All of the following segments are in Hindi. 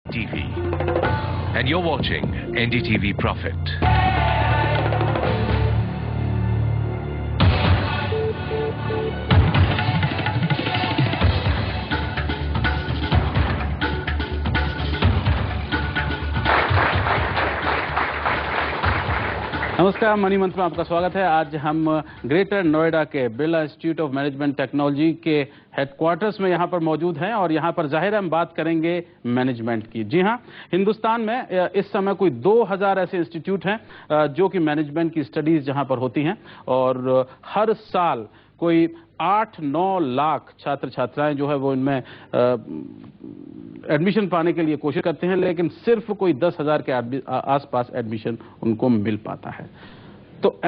TV, and you're watching NDTV Profit. नमस्कार, मनी मंत्र में आपका स्वागत है। आज हम ग्रेटर नोएडा के Birla institute of management technology के हेडक्वार्टर्स में यहाँ पर मौजूद हैं और यहाँ पर जाहिर है हम बात करेंगे मैनेजमेंट की। जी हाँ, हिंदुस्तान में इस समय कोई 2000 ऐसे इंस्टीट्यूट हैं जो कि मैनेजमेंट की स्टडीज जहाँ पर होती हैं और हर साल कोई 8-9 लाख छात्र छात्राएं जो है वो इनमें एडमिशन पाने के लिए कोशिश करते हैं, लेकिन सिर्फ कोई 10,000 के आसपास एडमिशन उनको मिल पाता है। तो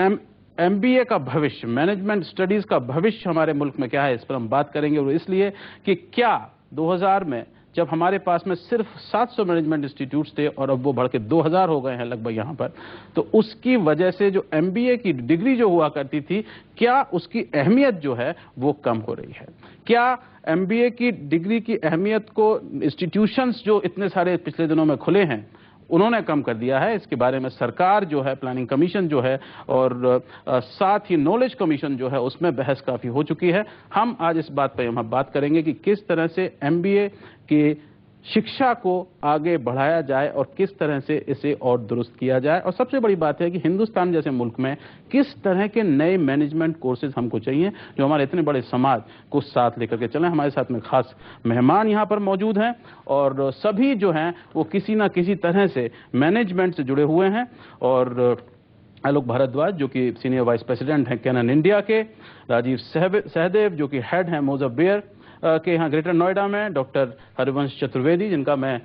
MBA का भविष्य, मैनेजमेंट स्टडीज का भविष्य हमारे मुल्क में क्या है, इस पर हम बात करेंगे। और इसलिए कि क्या 2000 में जब हमारे पास में सिर्फ 700 मैनेजमेंट इंस्टीट्यूट्स थे और अब वो बढ़ के 2000 हो गए हैं लगभग यहाँ पर, तो उसकी वजह से जो MBA की डिग्री जो हुआ करती थी, क्या उसकी अहमियत जो है वो कम हो रही है? क्या MBA की डिग्री की अहमियत को इंस्टीट्यूशंस जो इतने सारे पिछले दिनों में खुले हैं उन्होंने कम कर दिया है? इसके बारे में सरकार जो है, प्लानिंग कमीशन जो है और साथ ही नॉलेज कमीशन जो है, उसमें बहस काफी हो चुकी है। हम आज इस बात पर हम बात करेंगे कि किस तरह से MBA की शिक्षा को आगे बढ़ाया जाए और किस तरह से इसे और दुरुस्त किया जाए। और सबसे बड़ी बात है कि हिंदुस्तान जैसे मुल्क में किस तरह के नए मैनेजमेंट कोर्सेज हमको चाहिए जो हमारे इतने बड़े समाज को साथ लेकर के चलें। हमारे साथ में खास मेहमान यहाँ पर मौजूद हैं और सभी जो हैं वो किसी ना किसी तरह से मैनेजमेंट से जुड़े हुए हैं। और आलोक भारद्वाज जो कि सीनियर वाइस प्रेसिडेंट हैं कैनन इंडिया के, राजीव सहदेव जो कि हेड हैं मोज़र बियर के यहाँ ग्रेटर नोएडा में, डॉक्टर हरिवंश चतुर्वेदी जिनका मैं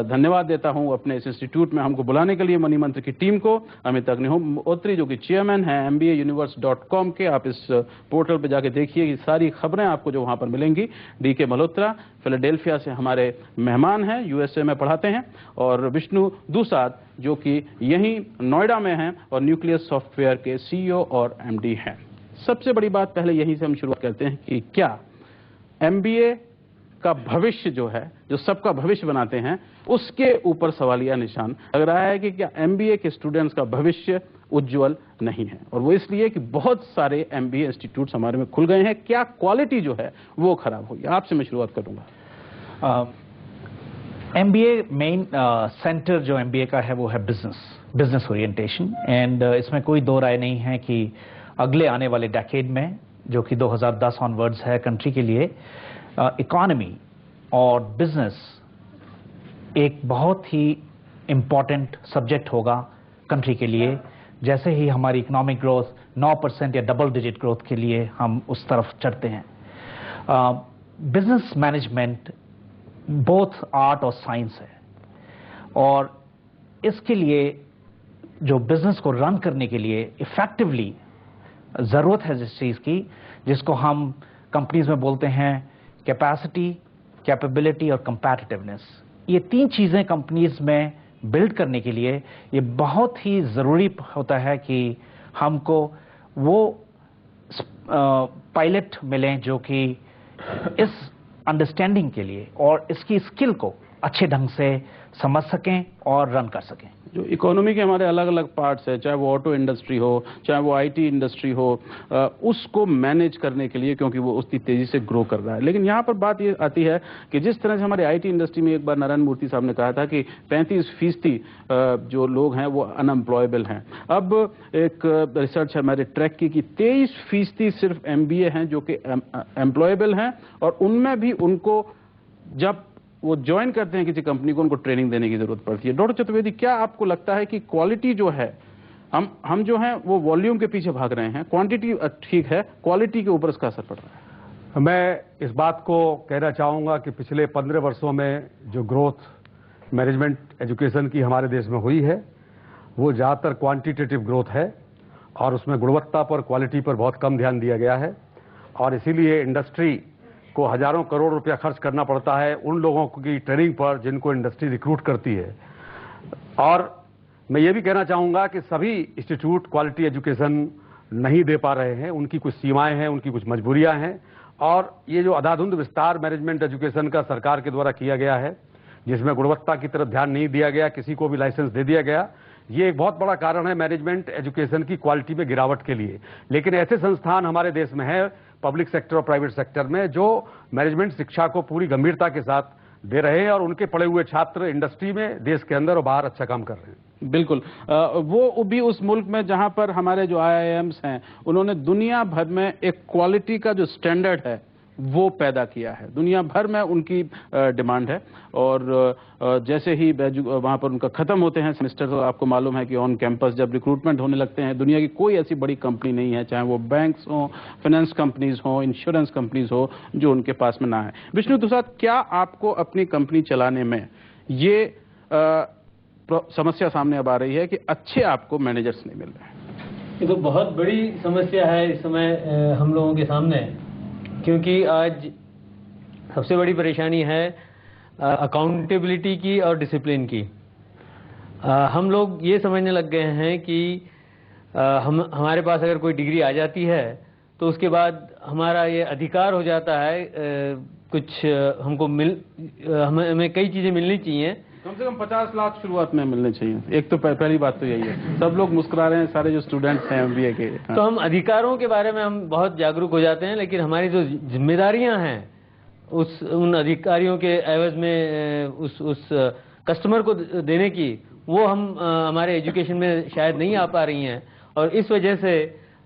धन्यवाद देता हूँ अपने इस इंस्टीट्यूट में हमको बुलाने के लिए, मनी मंत्र की टीम को, अमित अग्निहोत्री जो कि चेयरमैन हैं MBAuniverse.com के। आप इस पोर्टल पे जाके देखिए कि सारी खबरें आपको जो वहाँ पर मिलेंगी। DK मल्होत्रा फिलाडेल्फिया से हमारे मेहमान हैं, USA में पढ़ाते हैं, और विष्णु दुसाद जो कि यहीं नोएडा में हैं और न्यूक्लियस सॉफ्टवेयर के CEO और MD हैं। सबसे बड़ी बात पहले यहीं से हम शुरुआत करते हैं कि क्या MBA का भविष्य जो है, जो सबका भविष्य बनाते हैं, उसके ऊपर सवालिया निशान लग रहा है कि क्या MBA के स्टूडेंट्स का भविष्य उज्जवल नहीं है। और वो इसलिए कि बहुत सारे MBA इंस्टीट्यूट्स हमारे में खुल गए हैं। क्या क्वालिटी जो है वो खराब हुई? आपसे मैं शुरुआत करूंगा। MBA मेन सेंटर जो MBA का है वो है बिजनेस ओरिएंटेशन। एंड इसमें कोई दो राय नहीं है कि अगले आने वाले डेकेड में, जो कि 2010 ऑनवर्ड्स है, कंट्री के लिए इकोनॉमी और बिजनेस एक बहुत ही इम्पॉर्टेंट सब्जेक्ट होगा कंट्री के लिए। जैसे ही हमारी इकोनॉमिक ग्रोथ 9% या डबल डिजिट ग्रोथ के लिए हम उस तरफ चढ़ते हैं। बिजनेस मैनेजमेंट बोथ आर्ट और साइंस है और इसके लिए जो बिजनेस को रन करने के लिए इफेक्टिवली जरूरत है जिस चीज की, जिसको हम कंपनीज में बोलते हैं कैपेसिटी, कैपेबिलिटी और कंपैटिटिवनेस। ये तीन चीजें कंपनीज में बिल्ड करने के लिए ये बहुत ही जरूरी होता है कि हमको वो पायलट मिलें जो कि इस अंडरस्टैंडिंग के लिए और इसकी स्किल को अच्छे ढंग से समझ सकें और रन कर सकें। जो इकोनॉमी के हमारे अलग अलग पार्ट्स है, चाहे वो ऑटो इंडस्ट्री हो, चाहे वो IT इंडस्ट्री हो, उसको मैनेज करने के लिए, क्योंकि वो उतनी तेजी से ग्रो कर रहा है। लेकिन यहाँ पर बात ये आती है कि जिस तरह से हमारे IT इंडस्ट्री में एक बार नारायण मूर्ति साहब ने कहा था कि 35% जो लोग हैं वो अनएम्प्लॉयबल हैं। अब एक रिसर्च है हमारे ट्रैक की कि 23% सिर्फ MBA हैं जो कि एम्प्लॉयबल हैं, और उनमें भी उनको जब वो ज्वाइन करते हैं किसी कंपनी को, उनको ट्रेनिंग देने की जरूरत पड़ती है। डॉक्टर चतुर्वेदी, क्या आपको लगता है कि क्वालिटी जो है, हम जो हैं वो वॉल्यूम के पीछे भाग रहे हैं, क्वांटिटी ठीक है, क्वालिटी के ऊपर इसका असर पड़ रहा है? मैं इस बात को कहना चाहूंगा कि पिछले 15 वर्षों में जो ग्रोथ मैनेजमेंट एजुकेशन की हमारे देश में हुई है वो ज़्यादातर क्वांटिटेटिव ग्रोथ है और उसमें गुणवत्ता पर, क्वालिटी पर बहुत कम ध्यान दिया गया है। और इसीलिए इंडस्ट्री को हजारों करोड़ रुपया खर्च करना पड़ता है उन लोगों की ट्रेनिंग पर जिनको इंडस्ट्री रिक्रूट करती है। और मैं ये भी कहना चाहूंगा कि सभी इंस्टीट्यूट क्वालिटी एजुकेशन नहीं दे पा रहे हैं, उनकी कुछ सीमाएं हैं, उनकी कुछ मजबूरियां हैं। और ये जो अंधाधुंध विस्तार मैनेजमेंट एजुकेशन का सरकार के द्वारा किया गया है, जिसमें गुणवत्ता की तरफ ध्यान नहीं दिया गया, किसी को भी लाइसेंस दे दिया गया। ये एक बहुत बड़ा कारण है मैनेजमेंट एजुकेशन की क्वालिटी में गिरावट के लिए। लेकिन ऐसे संस्थान हमारे देश में है, पब्लिक सेक्टर और प्राइवेट सेक्टर में, जो मैनेजमेंट शिक्षा को पूरी गंभीरता के साथ दे रहे हैं और उनके पढ़े हुए छात्र इंडस्ट्री में, देश के अंदर और बाहर अच्छा काम कर रहे हैं। बिल्कुल। वो भी उस मुल्क में जहां पर हमारे जो IIMs हैं, उन्होंने दुनिया भर में एक क्वालिटी का जो स्टैंडर्ड है वो पैदा किया है। दुनिया भर में उनकी डिमांड है और जैसे ही वहां पर उनका खत्म होते हैं सेमेस्टर, तो आपको मालूम है कि ऑन कैंपस जब रिक्रूटमेंट होने लगते हैं, दुनिया की कोई ऐसी बड़ी कंपनी नहीं है, चाहे वो बैंक्स हो, फाइनेंस कंपनीज हो, इंश्योरेंस कंपनीज हो, जो उनके पास में ना है। विष्णु दुसाद, क्या आपको अपनी कंपनी चलाने में ये समस्या सामने अब आ रही है कि अच्छे आपको मैनेजर्स नहीं मिल रहे हैं? ये तो बहुत बड़ी समस्या है इस समय हम लोगों के सामने, क्योंकि आज सबसे बड़ी परेशानी है अकाउंटेबिलिटी की और डिसिप्लिन की। हम लोग ये समझने लग गए हैं कि हमारे पास अगर कोई डिग्री आ जाती है तो उसके बाद हमारा ये अधिकार हो जाता है, कुछ हमको हमें कई चीज़ें मिलनी चाहिए। कम से कम 50 लाख शुरुआत में मिलने चाहिए। एक तो पहली बात तो यही है। सब लोग मुस्कुरा रहे हैं, सारे जो स्टूडेंट्स हैं MBA के। तो हम अधिकारों के बारे में हम बहुत जागरूक हो जाते हैं, लेकिन हमारी जो जिम्मेदारियां हैं उन अधिकारियों के एवज में उस कस्टमर को देने की, वो हम हमारे एजुकेशन में शायद नहीं आ पा रही हैं, और इस वजह से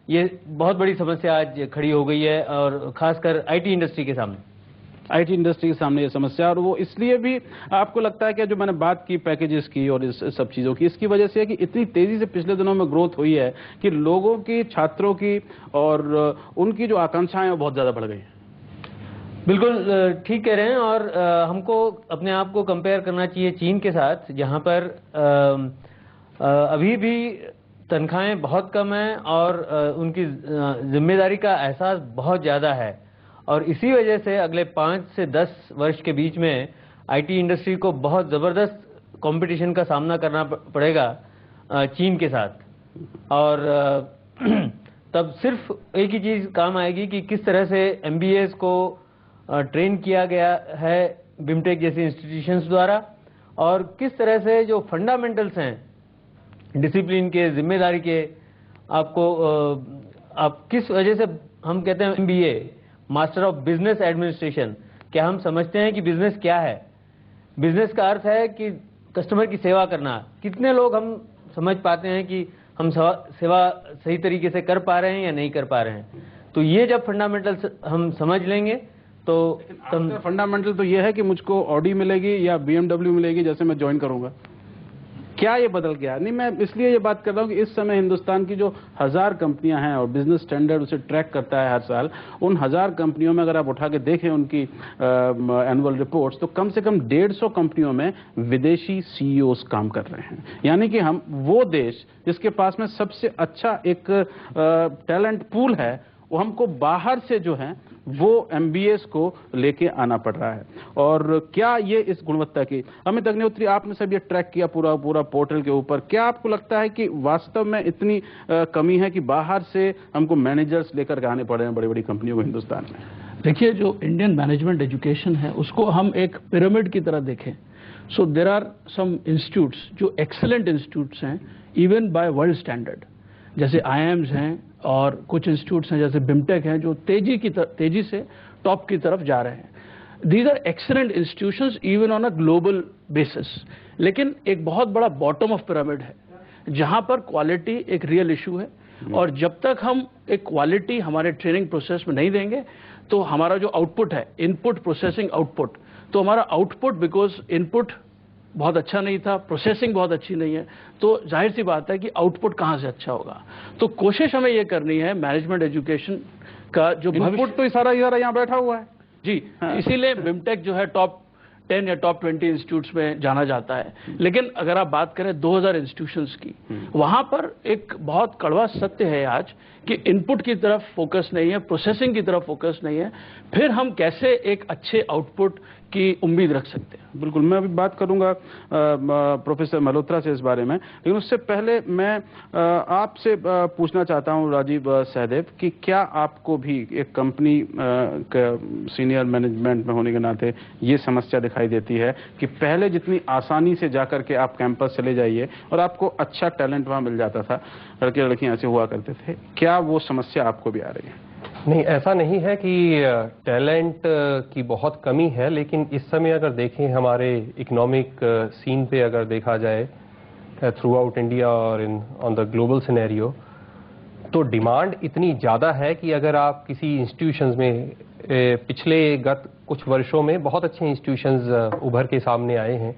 ये बहुत बड़ी समस्या आज खड़ी हो गई है, और खासकर IT इंडस्ट्री के सामने। IT इंडस्ट्री के सामने ये समस्या, और वो इसलिए भी आपको लगता है कि जो मैंने बात की पैकेजेस की और इस सब चीज़ों की, इसकी वजह से है कि इतनी तेज़ी से पिछले दिनों में ग्रोथ हुई है कि लोगों की, छात्रों की और उनकी जो आकांक्षाएं हैं वो बहुत ज़्यादा बढ़ गई हैं। बिल्कुल ठीक कह रहे हैं, और हमको अपने आप को कंपेयर करना चाहिए चीन के साथ, जहाँ पर अभी भी तनख्वाहें बहुत कम हैं और उनकी जिम्मेदारी का एहसास बहुत ज़्यादा है, और इसी वजह से अगले 5 से 10 वर्ष के बीच में IT इंडस्ट्री को बहुत ज़बरदस्त कंपटीशन का सामना करना पड़ेगा चीन के साथ। और तब सिर्फ एक ही चीज़ काम आएगी कि किस तरह से MBAs को ट्रेन किया गया है बिमटेक जैसी इंस्टीट्यूशंस द्वारा, और किस तरह से जो फंडामेंटल्स हैं डिसिप्लिन के, जिम्मेदारी के, आप किस वजह से हम कहते हैं MBA master of business administration. क्या हम समझते हैं कि बिजनेस क्या है? बिजनेस का अर्थ है कि कस्टमर की सेवा करना। कितने लोग हम समझ पाते हैं कि हम सेवा सही तरीके से कर पा रहे हैं या नहीं कर पा रहे हैं? तो ये जब फंडामेंटल्स हम समझ लेंगे तो फंडामेंटल तो ये है कि मुझको ऑडी मिलेगी या BMW मिलेगी जैसे मैं ज्वाइन करूंगा। क्या ये बदल गया? नहीं, मैं इसलिए ये बात कर रहा हूँ कि इस समय हिंदुस्तान की जो 1000 कंपनियां हैं और बिजनेस स्टैंडर्ड उसे ट्रैक करता है हर साल, उन 1000 कंपनियों में अगर आप उठा के देखें उनकी एनुअल रिपोर्ट्स, तो कम से कम 150 कंपनियों में विदेशी CEOs काम कर रहे हैं। यानी कि हम वो देश जिसके पास में सबसे अच्छा एक टैलेंट पूल है, वो हमको बाहर से जो है वो MBAs को लेके आना पड़ रहा है। और क्या ये इस गुणवत्ता की, अमित अग्निहोत्री, आपने सब ये ट्रैक किया पूरा पोर्टल के ऊपर, क्या आपको लगता है कि वास्तव में इतनी कमी है कि बाहर से हमको मैनेजर्स लेकर के आने पड़े हैं बड़ी बड़ी कंपनियों को हिंदुस्तान में? देखिए, जो इंडियन मैनेजमेंट एजुकेशन है उसको हम एक पिरामिड की तरह देखें, so there are some institutes जो एक्सेलेंट इंस्टीट्यूट्स हैं इवन बाय वर्ल्ड स्टैंडर्ड, जैसे IIMs हैं, और कुछ इंस्टीट्यूट्स हैं जैसे बिमटेक हैं जो तेजी से टॉप की तरफ जा रहे हैं। These are excellent institutions even on a global basis. लेकिन एक बहुत बड़ा बॉटम ऑफ पिरामिड है जहां पर क्वालिटी एक रियल इशू है, और जब तक हम एक क्वालिटी हमारे ट्रेनिंग प्रोसेस में नहीं देंगे तो हमारा जो आउटपुट है, इनपुट प्रोसेसिंग आउटपुट, तो हमारा आउटपुट, बिकॉज इनपुट बहुत अच्छा नहीं था, प्रोसेसिंग बहुत अच्छी नहीं है, तो जाहिर सी बात है कि आउटपुट कहां से अच्छा होगा। तो कोशिश हमें यह करनी है मैनेजमेंट एजुकेशन का जो इनपुट तो सारा यहाँ बैठा हुआ है जी, इसीलिए बिमटेक जो है टॉप 10 या टॉप 20 इंस्टीट्यूट्स में जाना जाता है। लेकिन अगर आप बात करें 2000 इंस्टीट्यूशंस की, वहां पर एक बहुत कड़वा सत्य है आज कि इनपुट की तरफ फोकस नहीं है, प्रोसेसिंग की तरफ फोकस नहीं है। फिर हम कैसे एक अच्छे आउटपुट की उम्मीद रख सकते हैं। बिल्कुल, मैं अभी बात करूंगा प्रोफेसर मल्होत्रा से इस बारे में, लेकिन उससे पहले मैं आपसे पूछना चाहता हूं राजीव सहदेव कि क्या आपको भी एक कंपनी सीनियर मैनेजमेंट में होने के नाते ये समस्या दिखाई देती है कि पहले जितनी आसानी से जाकर के आप कैंपस चले जाइए और आपको अच्छा टैलेंट वहां मिल जाता था, लड़के लड़कियां ऐसे हुआ करते थे, क्या वो समस्या आपको भी आ रही है? नहीं, ऐसा नहीं है कि टैलेंट की बहुत कमी है, लेकिन इस समय अगर देखें हमारे इकोनॉमिक सीन पे अगर देखा जाए थ्रू आउट इंडिया और ऑन द ग्लोबल सिनेरियो, तो डिमांड इतनी ज़्यादा है कि अगर आप किसी इंस्टीट्यूशंस में पिछले गत कुछ वर्षों में बहुत अच्छे इंस्टीट्यूशंस उभर के सामने आए हैं,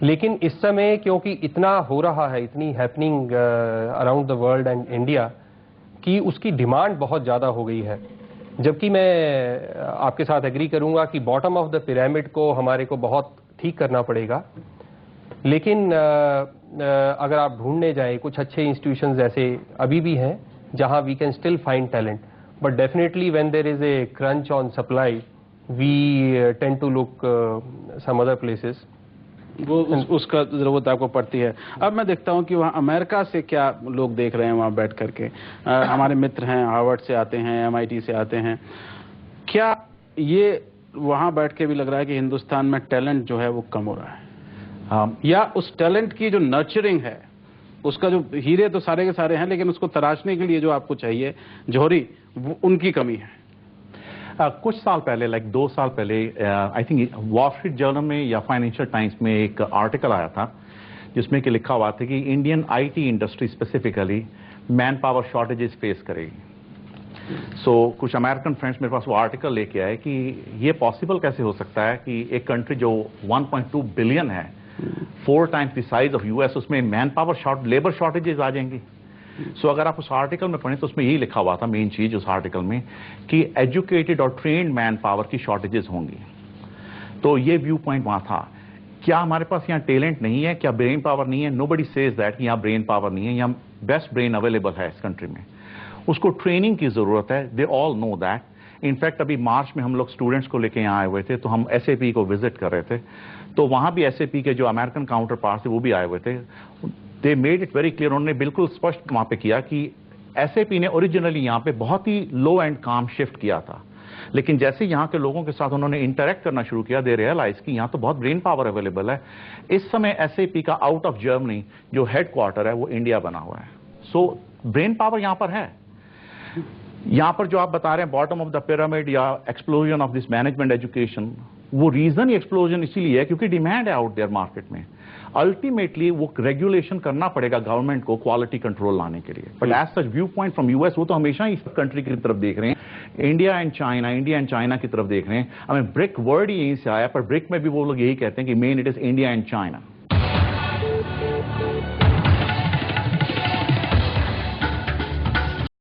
लेकिन इस समय क्योंकि इतना हो रहा है, इतनी happening around the world and India कि उसकी डिमांड बहुत ज़्यादा हो गई है। जबकि मैं आपके साथ एग्री करूंगा कि बॉटम ऑफ द पिरामिड को हमारे को बहुत ठीक करना पड़ेगा, लेकिन अगर आप ढूंढने जाएं कुछ अच्छे इंस्टीट्यूशंस ऐसे अभी भी हैं जहां we can still find talent, but definitely when there is a crunch on supply we tend to look some other places, वो उसका जरूरत आपको पड़ती है। अब मैं देखता हूं कि वहाँ अमेरिका से क्या लोग देख रहे हैं वहाँ बैठ करके, हमारे मित्र हैं, हार्वर्ड से आते हैं, MIT से आते हैं, क्या ये वहाँ बैठ के भी लग रहा है कि हिंदुस्तान में टैलेंट जो है वो कम हो रहा है, या उस टैलेंट की जो नर्चरिंग है, उसका जो हीरे तो सारे के सारे हैं, लेकिन उसको तराशने के लिए जो आपको चाहिए जौहरी, उनकी कमी है? कुछ साल पहले, लाइक 2 साल पहले, I think wall street journal में या फाइनेंशियल टाइम्स में एक आर्टिकल आया था जिसमें कि लिखा हुआ था कि Indian IT industry specifically man power shortages face करेगी। सो कुछ अमेरिकन फ्रेंड्स मेरे पास वो आर्टिकल लेके आए कि ये पॉसिबल कैसे हो सकता है कि एक कंट्री जो 1.2 बिलियन है, 4 times the size of US, उसमें मैन पावर लेबर शॉर्टेजेस आ जाएंगी। सो अगर आप उस आर्टिकल में पढ़ें तो उसमें यही लिखा हुआ था, मेन चीज उस आर्टिकल में, कि एजुकेटेड और ट्रेन्ड मैन पावर की शॉर्टेजेस होंगी। तो ये व्यू पॉइंट वहां था। क्या हमारे पास यहाँ टैलेंट नहीं है, क्या ब्रेन पावर नहीं है? नोबडी सेज दैट कि यहाँ ब्रेन पावर नहीं है, यहाँ बेस्ट ब्रेन अवेलेबल है इस कंट्री में। उसको ट्रेनिंग की जरूरत है, they all know that. In fact अभी मार्च में हम लोग स्टूडेंट्स को लेके यहाँ आए हुए थे, तो हम SAP को विजिट कर रहे थे, तो वहां भी SAP के जो अमेरिकन काउंटर पार्ट थे वो भी आए हुए थे। They made it very clear, उन्होंने बिल्कुल स्पष्ट वहां पे किया कि SAP ने ओरिजिनली यहाँ पे बहुत ही लो एंड काम शिफ्ट किया था, लेकिन जैसे यहाँ के लोगों के साथ उन्होंने इंटरेक्ट करना शुरू किया, दे रियलाइज कि यहाँ तो बहुत ब्रेन पावर अवेलेबल है। इस समय SAP का आउट ऑफ जर्मनी जो हेडक्वार्टर है वो इंडिया बना हुआ है। सो ब्रेन पावर यहाँ पर है। यहाँ पर जो आप बता रहे हैं बॉटम ऑफ द पिरामिड या explosion of this management education, वो रीजन ही एक्सप्लोजन इसीलिए है क्योंकि डिमांड है आउट देयर मार्केट में। अल्टीमेटली वो रेगुलेशन करना पड़ेगा गवर्नमेंट को क्वालिटी कंट्रोल लाने के लिए, but as such view point from US वो तो हमेशा ही इस कंट्री की तरफ देख रहे हैं, इंडिया एंड चाइना की तरफ देख रहे हैं। हमें ब्रिक वर्ड ही यहीं से आया, पर ब्रिक में भी वो लोग यही कहते हैं कि main it is India and China.